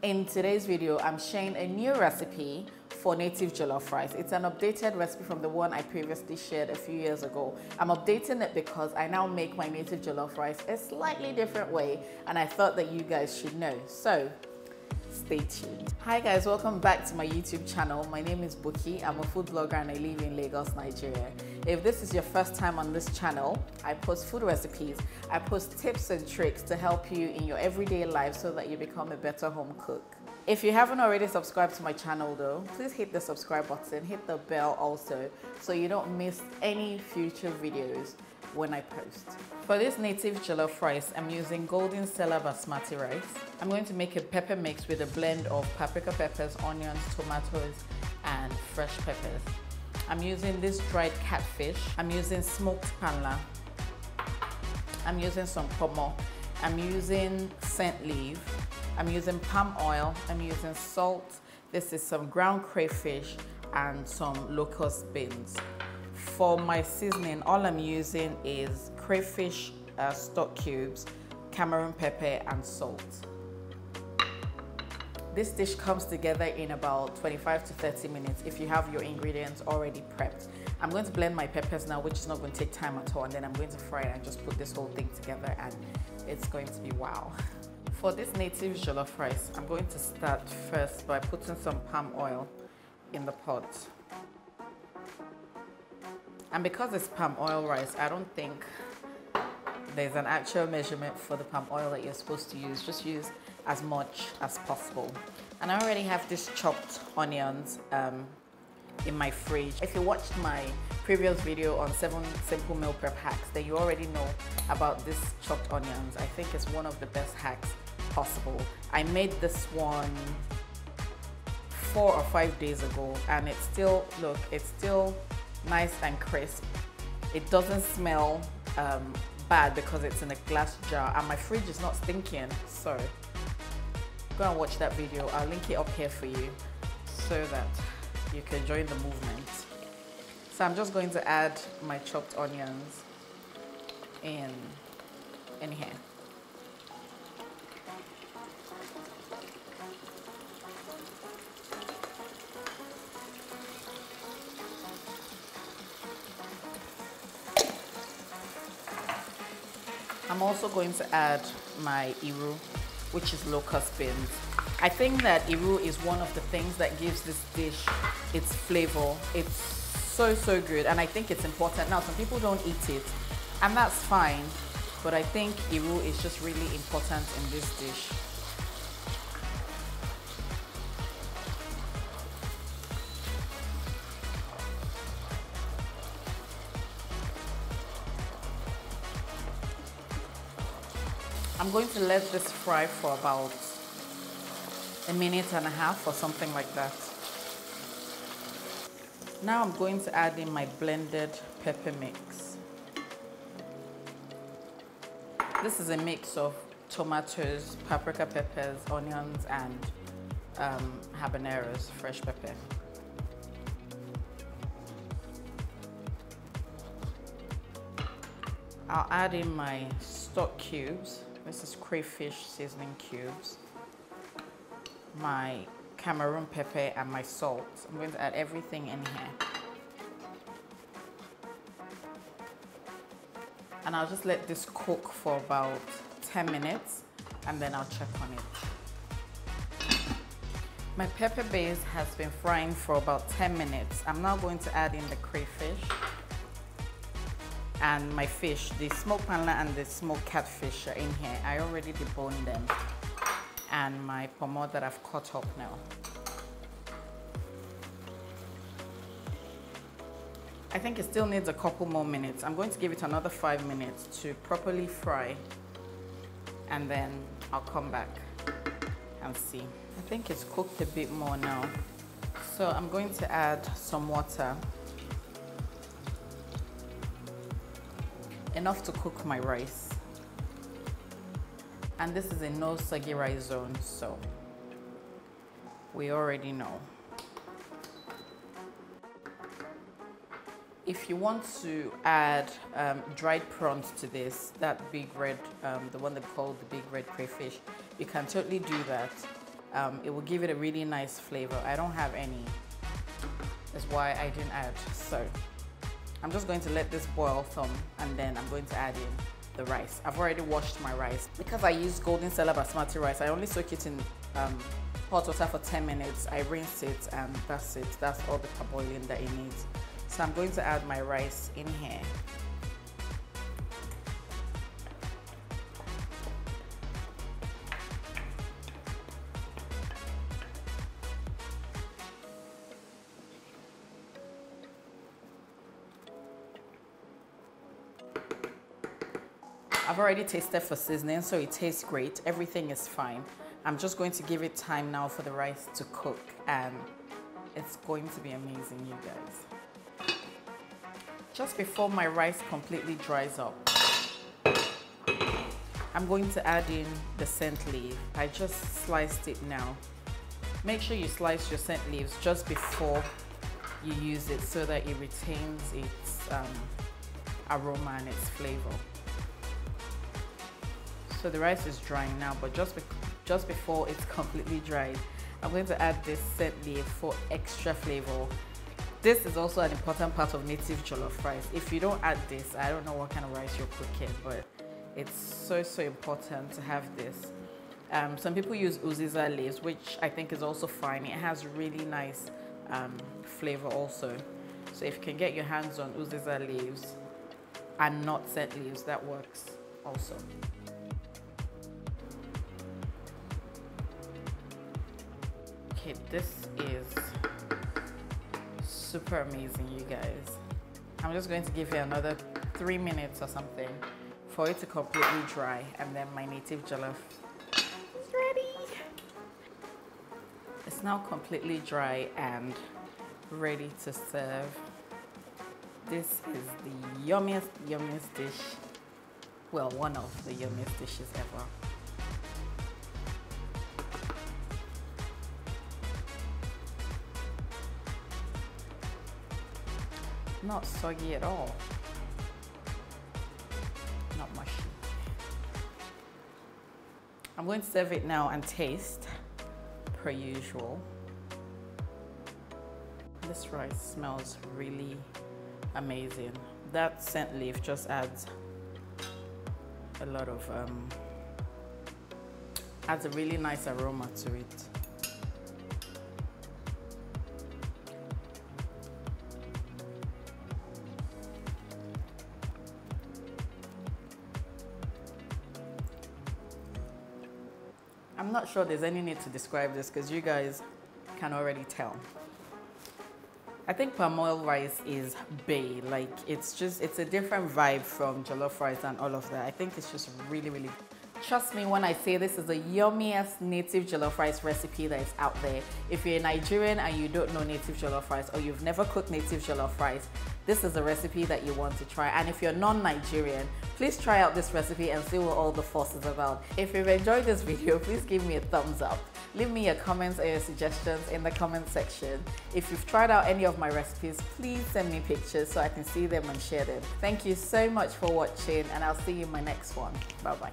In today's video, I'm sharing a new recipe for native jollof rice. It's an updated recipe from the one I previously shared a few years ago. I'm updating it because I now make my native jollof rice a slightly different way, and I thought that you guys should know. So stay tuned. Hi guys, welcome back to my YouTube channel. My name is Buki. I'm a food blogger and I live in Lagos, Nigeria. If this is your first time on this channel, I post food recipes. I post tips and tricks to help you in your everyday life so that you become a better home cook. If you haven't already subscribed to my channel though, please hit the subscribe button, hit the bell also, so you don't miss any future videos when I post. For this native jollof rice, I'm using golden Sella Basmati rice. I'm going to make a pepper mix with a blend of paprika peppers, onions, tomatoes, and fresh peppers. I'm using this dried catfish. I'm using smoked Panla. I'm using some Pomo. I'm using scent leaf. I'm using palm oil. I'm using salt. This is some ground crayfish and some locust beans. For my seasoning, all I'm using is crayfish stock cubes, Cameroon pepper, and salt. This dish comes together in about 25 to 30 minutes if you have your ingredients already prepped. I'm going to blend my peppers now, which is not going to take time at all, and then I'm going to fry it and just put this whole thing together, and it's going to be wow. For this native jollof rice, I'm going to start first by putting some palm oil in the pot. And because it's palm oil rice, I don't think there's an actual measurement for the palm oil that you're supposed to use. Just use as much as possible. And I already have these chopped onions in my fridge. If you watched my previous video on 7 simple meal prep hacks, then you already know about this chopped onions. I think it's one of the best hacks possible. I made this one 4 or 5 days ago, and it's still, look, it's still nice and crisp. It doesn't smell bad because it's in a glass jar, and my fridge is not stinking. So go and watch that video. I'll link it up here for you so that you can join the movement. So I'm just going to add my chopped onions in here. I'm also going to add my Iwuk, which is locust beans. I think that Iwuk is one of the things that gives this dish its flavor. It's so good, and I think it's important. Now, some people don't eat it, and that's fine, but I think Iwuk is just really important in this dish. I'm going to let this fry for about 1.5 minutes or something like that. Now I'm going to add in my blended pepper mix. This is a mix of tomatoes, paprika peppers, onions, and habaneros, fresh pepper. I'll add in my stock cubes. This is crayfish seasoning cubes, my Cameroon pepper, and my salt. I'm going to add everything in here. And I'll just let this cook for about 10 minutes, and then I'll check on it. My pepper base has been frying for about 10 minutes. I'm now going to add in the crayfish and my fish. The smoked Panla and the smoked catfish are in here. I already deboned them. And my Pomo that I've cut up now. I think it still needs a couple more minutes. I'm going to give it another 5 minutes to properly fry, and then I'll come back and see. I think it's cooked a bit more now. So I'm going to add some water. Enough to cook my rice. And this is a no soggy rice zone, so we already know. If you want to add dried prawns to this, that big red, the one they call the big red crayfish, you can totally do that. It will give it a really nice flavor. I don't have any, that's why I didn't add. So I'm just going to let this boil some, and then I'm going to add in the rice. I've already washed my rice. Because I use golden Sella Basmati rice, I only soak it in hot water for 10 minutes. I rinse it, and that's it. That's all the parboiling that it needs. So I'm going to add my rice in here. I've already tasted for seasoning, so it tastes great. Everything is fine. I'm just going to give it time now for the rice to cook, and it's going to be amazing, you guys. Just before my rice completely dries up, I'm going to add in the scent leaf. I just sliced it now. Make sure you slice your scent leaves just before you use it so that it retains its aroma and its flavor. So the rice is drying now, but just before it's completely dried, I'm going to add this scent leaf for extra flavor. This is also an important part of native jollof rice. If you don't add this, I don't know what kind of rice you're cooking, but it's so important to have this. Some people use uziza leaves, which I think is also fine. It has really nice flavor also. So if you can get your hands on uziza leaves and not scent leaves, that works also. Okay, this is super amazing, you guys. I'm just going to give it another 3 minutes or something for it to completely dry, and then my native jollof is ready. It's now completely dry and ready to serve. This is the yummiest dish. Well, one of the yummiest dishes ever. Not soggy at all. Not mushy. I'm going to serve it now and taste per usual. This rice smells really amazing. That scent leaf just adds a lot of adds a really nice aroma to it. I'm not sure there's any need to describe this because you guys can already tell. I think palm oil rice is bae. Like it's a different vibe from jollof rice and all of that. I think it's just really. Trust me when I say this is the yummiest native jollof rice recipe that is out there. If you're a Nigerian and you don't know native jollof rice, or you've never cooked native jollof rice, this is a recipe that you want to try. And if you're non-Nigerian, please try out this recipe and see what all the fuss is about. If you've enjoyed this video, please give me a thumbs up. Leave me your comments or your suggestions in the comment section. If you've tried out any of my recipes, please send me pictures so I can see them and share them. Thank you so much for watching, and I'll see you in my next one. Bye bye.